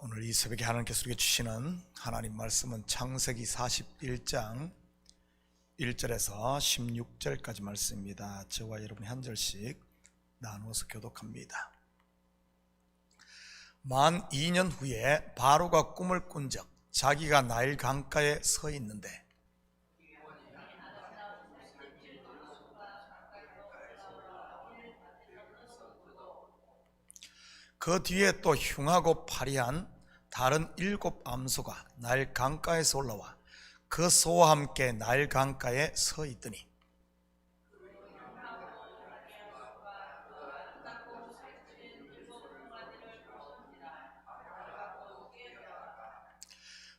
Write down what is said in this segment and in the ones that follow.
오늘 이 새벽에 하나님께서 우리에게 주시는 하나님 말씀은 창세기 41장 1절에서 16절까지 말씀입니다. 저와 여러분이 한 절씩 나누어서 교독합니다. 만 2년 후에 바로가 꿈을 꾼 적 자기가 나일 강가에 서 있는데 그 뒤에 또 흉하고 파리한 다른 7 암소가 나일 강가에서 올라와 그 소와 함께 나일 강가에 서 있더니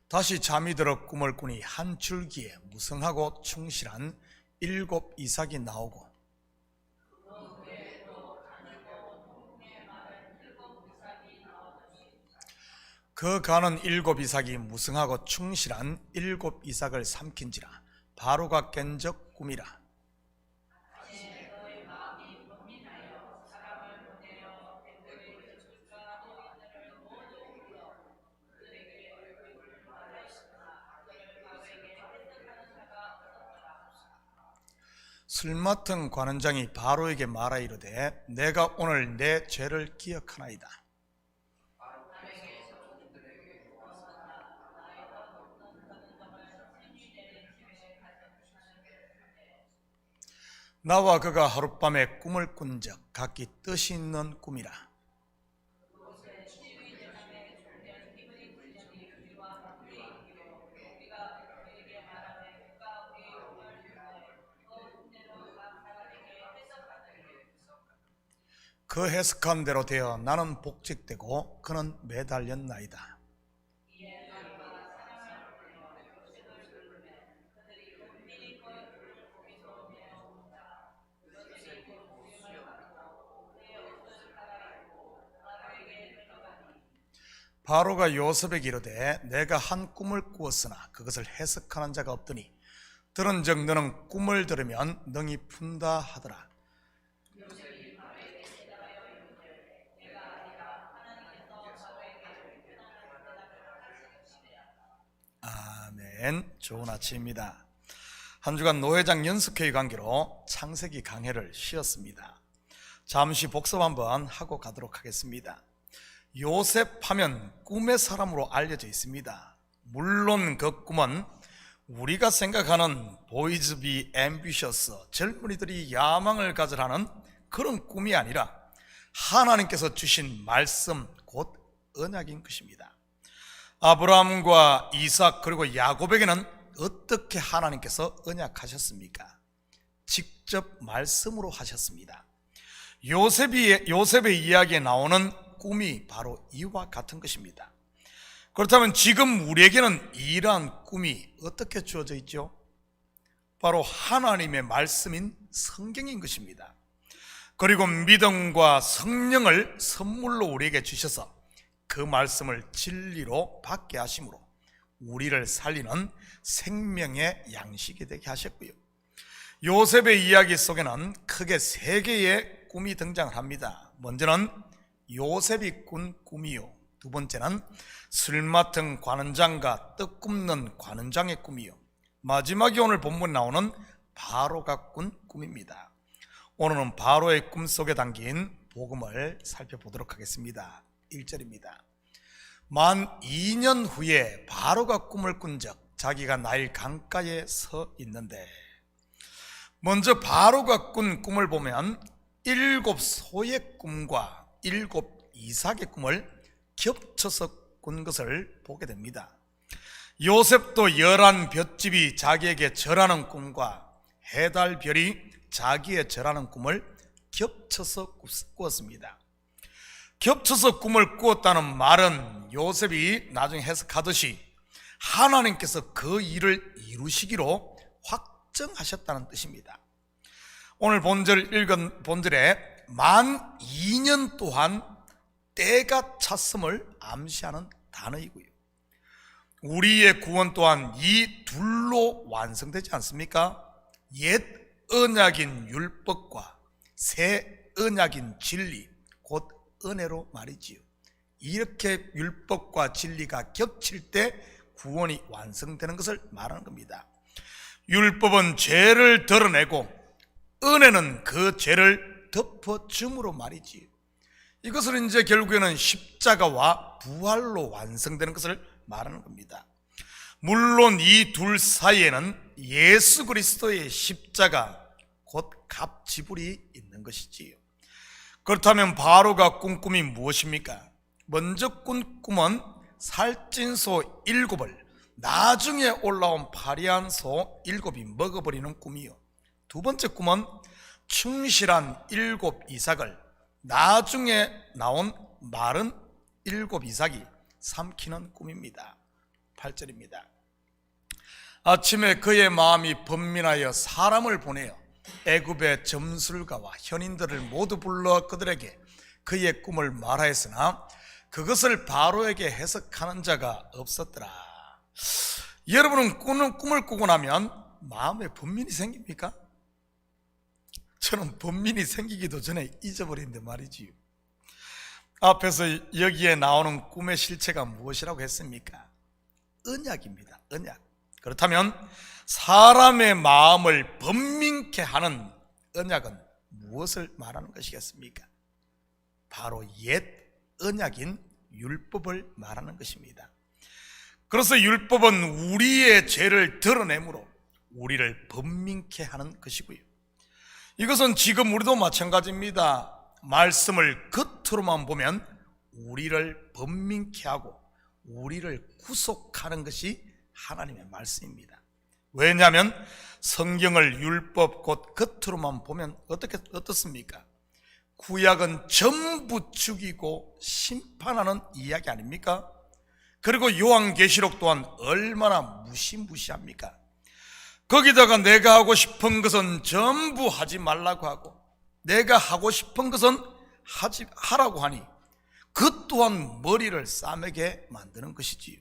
다시 잠이 들어 꿈을 꾸니 한 줄기에 무성하고 충실한 7 이삭이 나오고 그 가는 7 이삭이 무성하고 충실한 7 이삭을 삼킨지라 바로가 깬 적 꿈이라. 술 맡은 관원장이 바로에게 말하 이르되 내가 오늘 내 죄를 기억하나이다. 나와 그가 하룻밤에 꿈을 꾼 적 각기 뜻이 있는 꿈이라. 그 해석한 대로 되어 나는 복직되고 그는 매달렸나이다. 바로가 요셉에게 이르되 내가 한 꿈을 꾸었으나 그것을 해석하는 자가 없더니 들은즉 너는 꿈을 들으면 능히 푼다 하더라. 아멘. 좋은 아침입니다. 한 주간 노회장 연습회의 관계로 창세기 강해를 쉬었습니다. 잠시 복습 한번 하고 가도록 하겠습니다. 요셉 하면 꿈의 사람으로 알려져 있습니다. 물론 그 꿈은 우리가 생각하는 보이즈 비 앰비셔스, 젊은이들이 야망을 가져라는 그런 꿈이 아니라 하나님께서 주신 말씀, 곧 언약인 것입니다. 아브라함과 이삭 그리고 야곱에게는 어떻게 하나님께서 언약하셨습니까? 직접 말씀으로 하셨습니다. 요셉의 이야기에 나오는 꿈이 바로 이와 같은 것입니다. 그렇다면 지금 우리에게는 이러한 꿈이 어떻게 주어져 있죠? 바로 하나님의 말씀인 성경인 것입니다. 그리고 믿음과 성령을 선물로 우리에게 주셔서 그 말씀을 진리로 받게 하심으로 우리를 살리는 생명의 양식이 되게 하셨고요. 요셉의 이야기 속에는 크게 3개의 꿈이 등장을 합니다. 먼저는 요셉이 꾼 꿈이요, 두 번째는 술 맡은 관원장과 떡 굽는 관원장의 꿈이요, 마지막에 오늘 본문에 나오는 바로가 꾼 꿈입니다. 오늘은 바로의 꿈 속에 담긴 복음을 살펴보도록 하겠습니다. 1절입니다. 만 2년 후에 바로가 꿈을 꾼 적 자기가 나일 강가에 서 있는데, 먼저 바로가 꾼 꿈을 보면 7 소의 꿈과 7 이삭의 꿈을 겹쳐서 꾼 것을 보게 됩니다. 요셉도 11 볏집이 자기에게 절하는 꿈과 해달별이 자기의 절하는 꿈을 겹쳐서 꾸었습니다. 겹쳐서 꿈을 꾸었다는 말은 요셉이 나중에 해석하듯이 하나님께서 그 일을 이루시기로 확정하셨다는 뜻입니다. 오늘 본절 읽은 본절에 만 2년 동안 때가 찼음을 암시하는 단어이고요. 우리의 구원 또한 이 둘로 완성되지 않습니까? 옛 언약인 율법과 새 언약인 진리, 곧 은혜로 말이지요. 이렇게 율법과 진리가 겹칠 때 구원이 완성되는 것을 말하는 겁니다. 율법은 죄를 드러내고 은혜는 그 죄를 덮어줌으로 말이지. 이것을 이제 결국에는 십자가와 부활로 완성되는 것을 말하는 겁니다. 물론 이 둘 사이에는 예수 그리스도의 십자가 곧 갑지불이 있는 것이지요. 그렇다면 바로가 꾼 꿈이 무엇입니까? 먼저 꾼 꿈은 살찐소 7을 나중에 올라온 파리한 소 7이 먹어버리는 꿈이요. 두 번째 꿈은 충실한 7 이삭을 나중에 나온 마른 7 이삭이 삼키는 꿈입니다. 8절입니다. 아침에 그의 마음이 번민하여 사람을 보내어 애굽의 점술가와 현인들을 모두 불러 그들에게 그의 꿈을 말하였으나 그것을 바로에게 해석하는 자가 없었더라. 여러분은 꿈을 꾸고 나면 마음에 번민이 생깁니까? 저는 번민이 생기기도 전에 잊어버리는데 말이지요. 앞에서 여기에 나오는 꿈의 실체가 무엇이라고 했습니까? 언약입니다. 언약. 그렇다면 사람의 마음을 번민케 하는 언약은 무엇을 말하는 것이겠습니까? 바로 옛 언약인 율법을 말하는 것입니다. 그래서 율법은 우리의 죄를 드러내므로 우리를 번민케 하는 것이고요. 이것은 지금 우리도 마찬가지입니다. 말씀을 겉으로만 보면 우리를 번민케 하고 우리를 구속하는 것이 하나님의 말씀입니다. 왜냐하면 성경을 율법 곧 겉으로만 보면 어떻습니까? 구약은 전부 죽이고 심판하는 이야기 아닙니까? 그리고 요한계시록 또한 얼마나 무시무시합니까? 거기다가 내가 하고 싶은 것은 전부 하지 말라고 하고 내가 하고 싶은 것은 하라고 하니 그 또한 머리를 싸매게 만드는 것이지요.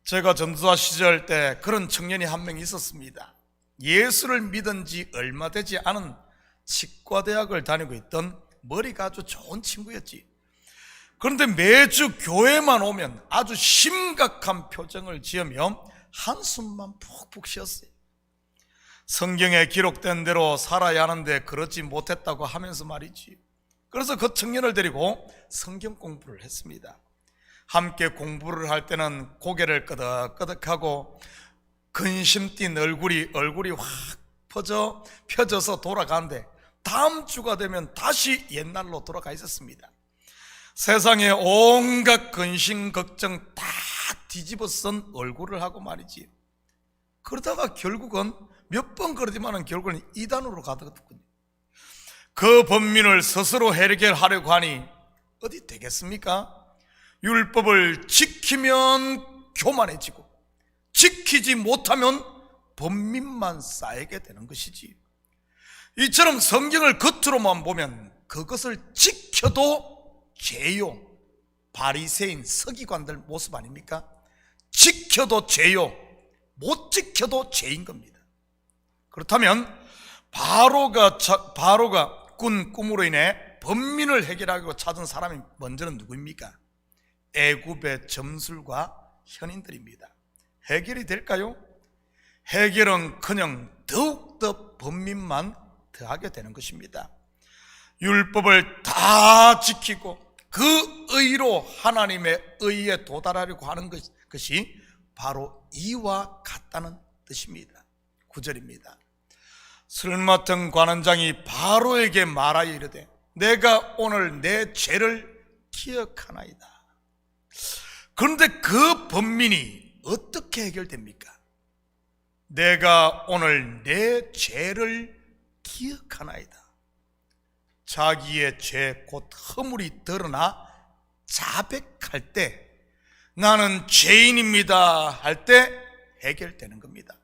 제가 전도사 시절 때 그런 청년이 한 명 있었습니다. 예수를 믿은 지 얼마 되지 않은 치과대학을 다니고 있던 머리가 아주 좋은 친구였지. 그런데 매주 교회만 오면 아주 심각한 표정을 지으며 한숨만 푹푹 쉬었어요. 성경에 기록된 대로 살아야 하는데 그러지 못했다고 하면서 말이지. 그래서 그 청년을 데리고 성경 공부를 했습니다. 함께 공부를 할 때는 고개를 끄덕끄덕하고 근심 띈 얼굴이 확 펴져서 돌아가는데 다음 주가 되면 다시 옛날로 돌아가 있었습니다. 세상에 온갖 근심 걱정 다 뒤집어 쓴 얼굴을 하고 말이지. 그러다가 결국은 몇 번 그러지만은 결국은 이단으로 가더군요. 그 번민을 스스로 해결하려고 하니 어디 되겠습니까? 율법을 지키면 교만해지고 지키지 못하면 번민만 쌓이게 되는 것이지. 이처럼 성경을 겉으로만 보면 그것을 지켜도 죄요. 바리새인 서기관들 모습 아닙니까? 지켜도 죄요. 못 지켜도 죄인 겁니다. 그렇다면 바로가 꾼 꿈으로 인해 번민을 해결하고 찾은 사람이 먼저는 누구입니까? 애굽의 점술과 현인들입니다. 해결이 될까요? 해결은 그냥 더욱더 번민만 더하게 되는 것입니다. 율법을 다 지키고 그 의로 하나님의 의에 도달하려고 하는 것이 바로 이와 같다는 뜻입니다. 9절입니다. 술 맡은 관원장이 바로에게 말하여 이르되 내가 오늘 내 죄를 기억하나이다. 그런데 그 번민이 어떻게 해결됩니까? 내가 오늘 내 죄를 기억하나이다. 자기의 죄 곧 허물이 드러나 자백할 때 나는 죄인입니다 할 때 해결되는 겁니다.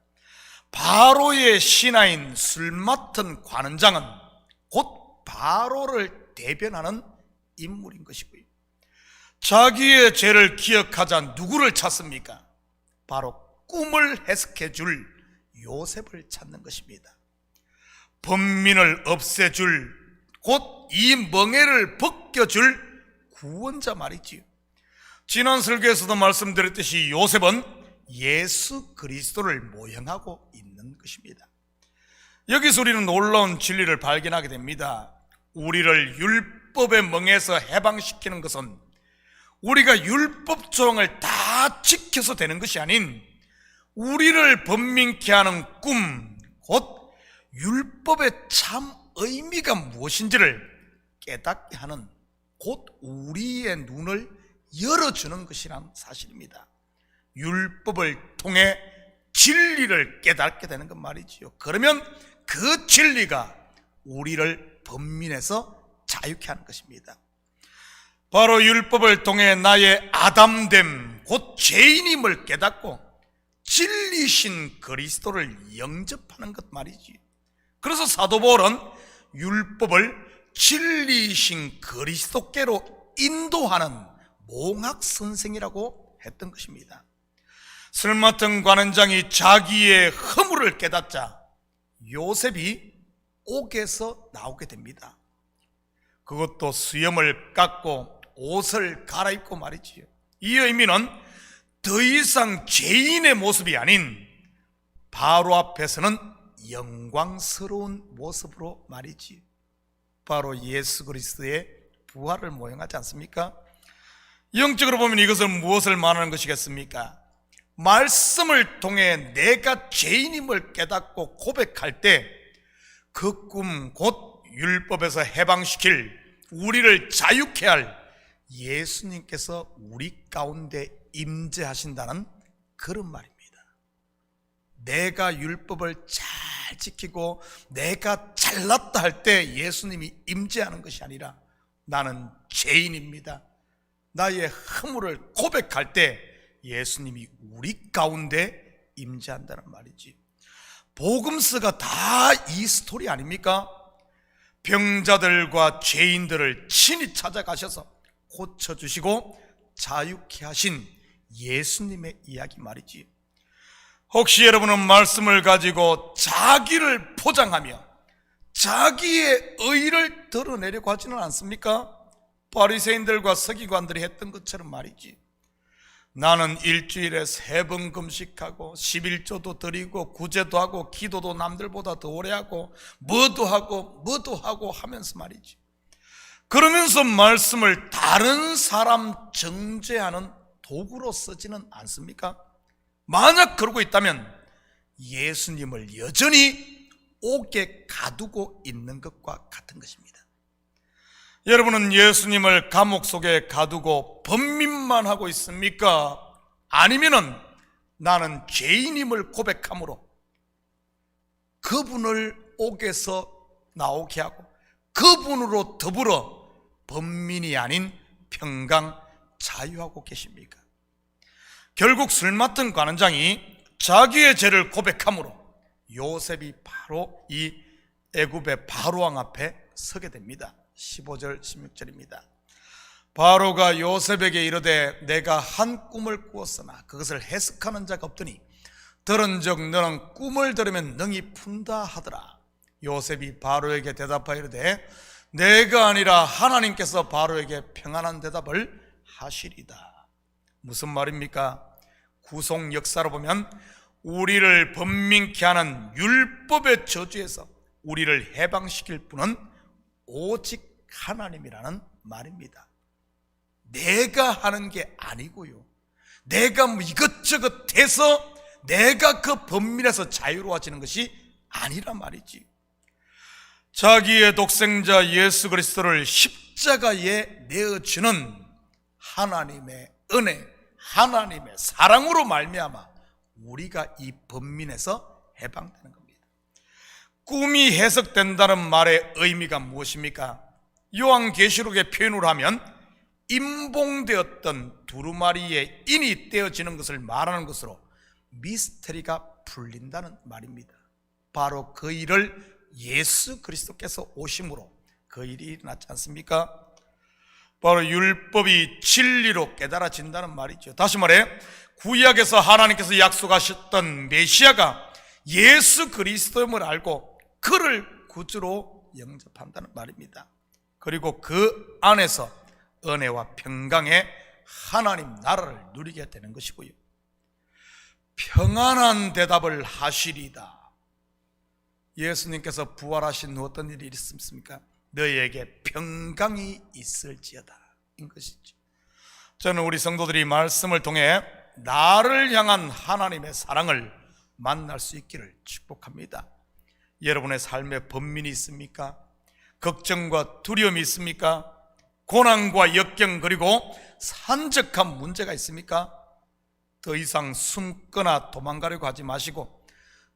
바로의 신하인 술 맡은 관원장은 곧 바로를 대변하는 인물인 것이고요. 자기의 죄를 기억하자 누구를 찾습니까? 바로 꿈을 해석해 줄 요셉을 찾는 것입니다. 번민을 없애줄 곧 이 멍에를 벗겨줄 구원자 말이지요. 지난 설교에서도 말씀드렸듯이 요셉은 예수 그리스도를 모형하고 있는 것입니다. 여기서 우리는 놀라운 진리를 발견하게 됩니다. 우리를 율법의 멍에서 해방시키는 것은 우리가 율법 조항을 다 지켜서 되는 것이 아닌 우리를 번민케 하는 꿈, 곧 율법의 참 의미가 무엇인지를 깨닫게 하는, 곧 우리의 눈을 열어주는 것이란 사실입니다. 율법을 통해 진리를 깨닫게 되는 것 말이지요. 그러면 그 진리가 우리를 번민에서 자유케 하는 것입니다. 바로 율법을 통해 나의 아담됨, 곧 죄인임을 깨닫고 진리신 그리스도를 영접하는 것 말이지요. 그래서 사도 바울은 율법을 진리신 그리스도께로 인도하는 몽학 선생이라고 했던 것입니다. 슬마튼 관원장이 자기의 허물을 깨닫자 요셉이 옥에서 나오게 됩니다. 그것도 수염을 깎고 옷을 갈아입고 말이지요. 이 의미는 더 이상 죄인의 모습이 아닌 바로 앞에서는 영광스러운 모습으로 말이지요. 바로 예수 그리스도의 부활을 모형하지 않습니까? 영적으로 보면 이것은 무엇을 말하는 것이겠습니까? 말씀을 통해 내가 죄인임을 깨닫고 고백할 때 그 꿈, 곧 율법에서 해방시킬, 우리를 자유케 할 예수님께서 우리 가운데 임재하신다는 그런 말입니다. 내가 율법을 잘 지키고 내가 잘났다 할 때 예수님이 임재하는 것이 아니라 나는 죄인입니다, 나의 허물을 고백할 때 예수님이 우리 가운데 임재한다는 말이지. 복음서가 다 이 스토리 아닙니까? 병자들과 죄인들을 친히 찾아가셔서 고쳐주시고 자유케 하신 예수님의 이야기 말이지. 혹시 여러분은 말씀을 가지고 자기를 포장하며 자기의 의를 드러내려고 하지는 않습니까? 바리새인들과 서기관들이 했던 것처럼 말이지. 나는 일주일에 3번 금식하고 11조도 드리고 구제도 하고 기도도 남들보다 더 오래 하고 뭐도 하고 하면서 말이지. 그러면서 말씀을 다른 사람 정죄하는 도구로 쓰지는 않습니까? 만약 그러고 있다면 예수님을 여전히 옥에 가두고 있는 것과 같은 것입니다. 여러분은 예수님을 감옥 속에 가두고 번민만 하고 있습니까? 아니면은 나는 죄인임을 고백함으로 그분을 옥에서 나오게 하고 그분으로 더불어 번민이 아닌 평강 자유하고 계십니까? 결국 술 맡은 관원장이 자기의 죄를 고백함으로 요셉이 바로 이 애굽의 바로왕 앞에 서게 됩니다. 15절 16절입니다. 바로가 요셉에게 이르되 내가 한 꿈을 꾸었으나 그것을 해석하는 자가 없더니 들은즉 너는 꿈을 들으면 능히 푼다 하더라. 요셉이 바로에게 대답하여 이르되 내가 아니라 하나님께서 바로에게 평안한 대답을 하시리다. 무슨 말입니까? 구속 역사로 보면 우리를 번민케 하는 율법의 저주에서 우리를 해방시킬 분은 오직 하나님이라는 말입니다. 내가 하는 게 아니고요, 내가 이것저것 해서 내가 그 번민에서 자유로워지는 것이 아니란 말이지. 자기의 독생자 예수 그리스도를 십자가에 내어주는 하나님의 은혜, 하나님의 사랑으로 말미암아 우리가 이 번민에서 해방되는 겁니다. 꿈이 해석된다는 말의 의미가 무엇입니까? 요한계시록의 표현으로 하면 임봉되었던 두루마리의 인이 떼어지는 것을 말하는 것으로 미스터리가 풀린다는 말입니다. 바로 그 일을 예수 그리스도께서 오심으로 그 일이 일어났지 않습니까? 바로 율법이 진리로 깨달아진다는 말이죠. 다시 말해 구약에서 하나님께서 약속하셨던 메시아가 예수 그리스도임을 알고 그를 구주로 영접한다는 말입니다. 그리고 그 안에서 은혜와 평강의 하나님 나라를 누리게 되는 것이고요, 평안한 대답을 하시리다. 예수님께서 부활하신 후 어떤 일이 있습니까? 너희에게 평강이 있을지어다 인 것이죠. 저는 우리 성도들이 말씀을 통해 나를 향한 하나님의 사랑을 만날 수 있기를 축복합니다. 여러분의 삶에 번민이 있습니까? 걱정과 두려움이 있습니까? 고난과 역경 그리고 산적한 문제가 있습니까? 더 이상 숨거나 도망가려고 하지 마시고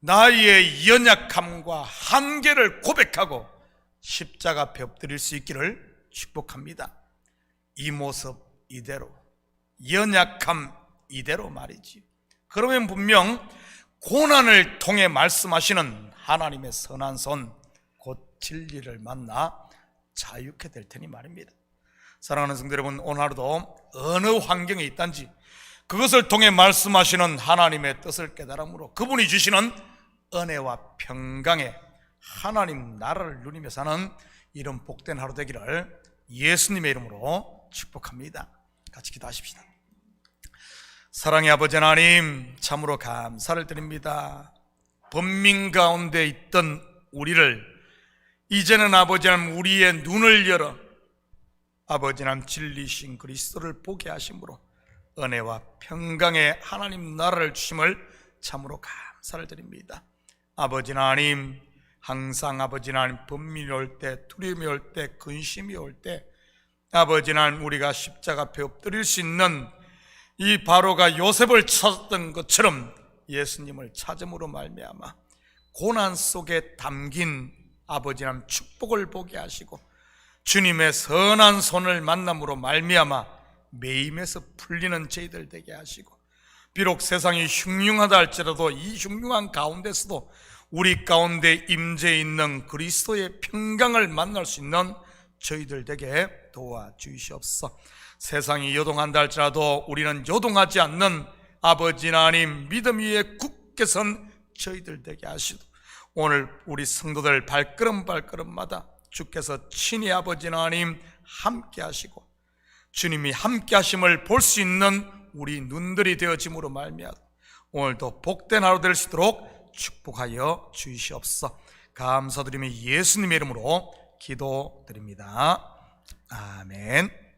나의 연약함과 한계를 고백하고 십자가 앞에 엎드릴 수 있기를 축복합니다. 이 모습 이대로, 연약함 이대로 말이지. 그러면 분명 고난을 통해 말씀하시는 하나님의 선한 손, 곧 진리를 만나 자유케 될 테니 말입니다. 사랑하는 성도 여러분, 오늘 하루도 어느 환경에 있단지 그것을 통해 말씀하시는 하나님의 뜻을 깨달음으로 그분이 주시는 은혜와 평강에 하나님 나라를 누리며 사는 이런 복된 하루 되기를 예수님의 이름으로 축복합니다. 같이 기도하십시다. 사랑의 아버지 하나님, 참으로 감사를 드립니다. 번민 가운데 있던 우리를 이제는 아버지 하나님 우리의 눈을 열어 아버지 하나님 진리신 그리스도를 보게 하심으로 은혜와 평강의 하나님 나라를 주심을 참으로 감사를 드립니다. 아버지 하나님, 항상 아버지 하나님 번민이 올 때, 두려움이 올 때, 근심이 올 때 아버지 하나님 우리가 십자가 앞에 엎드릴 수 있는 이 바로가 요셉을 찾았던 것처럼 예수님을 찾음으로 말미암아 고난 속에 담긴 아버지 하나님 축복을 보게 하시고 주님의 선한 손을 만남으로 말미암아 매임에서 풀리는 저희들 되게 하시고, 비록 세상이 흉흉하다 할지라도 이 흉흉한 가운데서도 우리 가운데 임재 있는 그리스도의 평강을 만날 수 있는 저희들 되게 도와주시옵소서. 세상이 요동한다 할지라도 우리는 요동하지 않는 아버지 하나님 믿음 위에 굳게 선 저희들 되게 하시고, 오늘 우리 성도들 발걸음마다 주께서 친히 아버지 하나님 함께 하시고 주님이 함께 하심을 볼 수 있는 우리 눈들이 되어짐으로 말미암아 오늘도 복된 하루 될 수 있도록 축복하여 주시옵소서. 감사드리며 예수님의 이름으로 기도드립니다. 아멘.